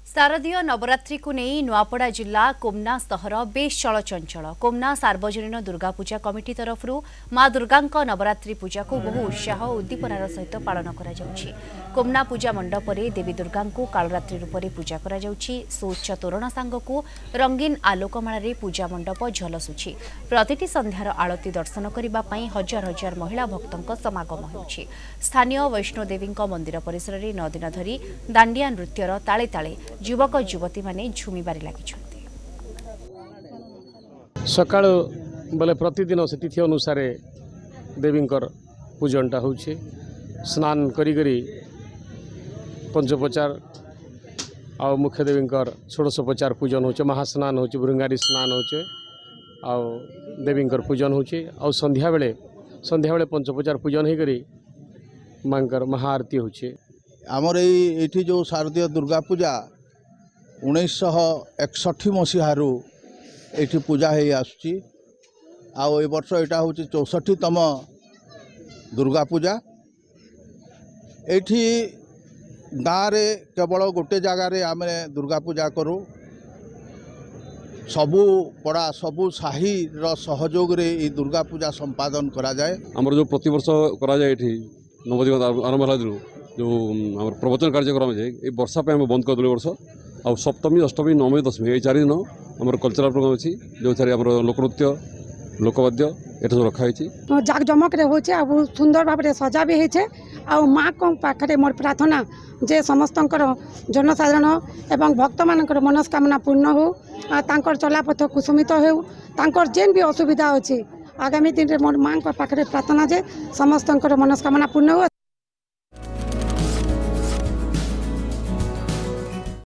शारदीय नवरात्रि को नहीं नुआपड़ा जिला कोमना सहर बेस चलचंचल। कोमना सार्वजनीन दुर्गा पूजा कमिटी तरफ मां दुर्गा नवरात्रि पूजा को बहु उत्साह और उद्दीपनार सहित पालन करा जाउछि। कोमना पूजा मंडप में देवी दुर्गा को कालरात्रि रूप में पूजा करा जाउछि। सुउच्च तोरण सांग को रंगीन आलोकमाल पूजा मंडप झलसुछि। प्रतिटी संध्यार आरती दर्शन करने हजार हजार महिला भक्तों समागम होउछि। स्थानीय वैष्णोदेवी मंदिर परिसर में 9 दिन धरी दांडिया नृत्यर ताले ताले युवक युवती माने झुमिबारे लागिछन्ति। सकाळ बेले प्रतिदिन से तिथि अनुसार देवींकर पूजनटा होउछे। स्नान करी करी पंचोपचार आ मुख्य देवींकर षोडशोपचार पूजन होचे। महास्नान होचे, भृंगारी स्नान होचे आ देवींकर पूजन होचे। आ संध्या बेले पंचोपचार पूजन हे करी मांकर महाआरती होचे। आमर ये जो शारदीय दुर्गा पूजा 1961 मसीहारू ये पूजा हो आसुची। ए वर्ष यहाँ हूँ 64तम दुर्गा पूजा। ये गाँव में केवल गोटे जगार आम दुर्गा पूजा करूँ। सबू पड़ा सबू साही सहयोग रे ये दुर्गा पूजा संपादन करा जाए। आमर जो प्रतिवर्ष करा जाए नवदिन आरंभ है दिन जो आम प्रवचन कार्यक्रम है ये वर्षा पे आम बंद करदेलु वर्ष। आ सप्तमी अष्टमी नवमी दशमी ये 4 दिन आम कल्चरल प्रोग्राम अच्छी जो लोकनृत्य लोकवाद्य ये सब रखाई। जाकजमक होचे आ बहुत सुंदर भाव सजा भी होचे। आ माँ को पाखे मोर प्रार्थना जे समस्त जनसाधारण एवं भक्त मान मनस्कामना पूर्ण हो। तांकर चलापथ कुसुमित हो। तांकर जेन भी असुविधा अच्छी आगामी दिन में मोर माँ पाखे प्रार्थना जे समस्त मनस्कामना पूर्ण हो।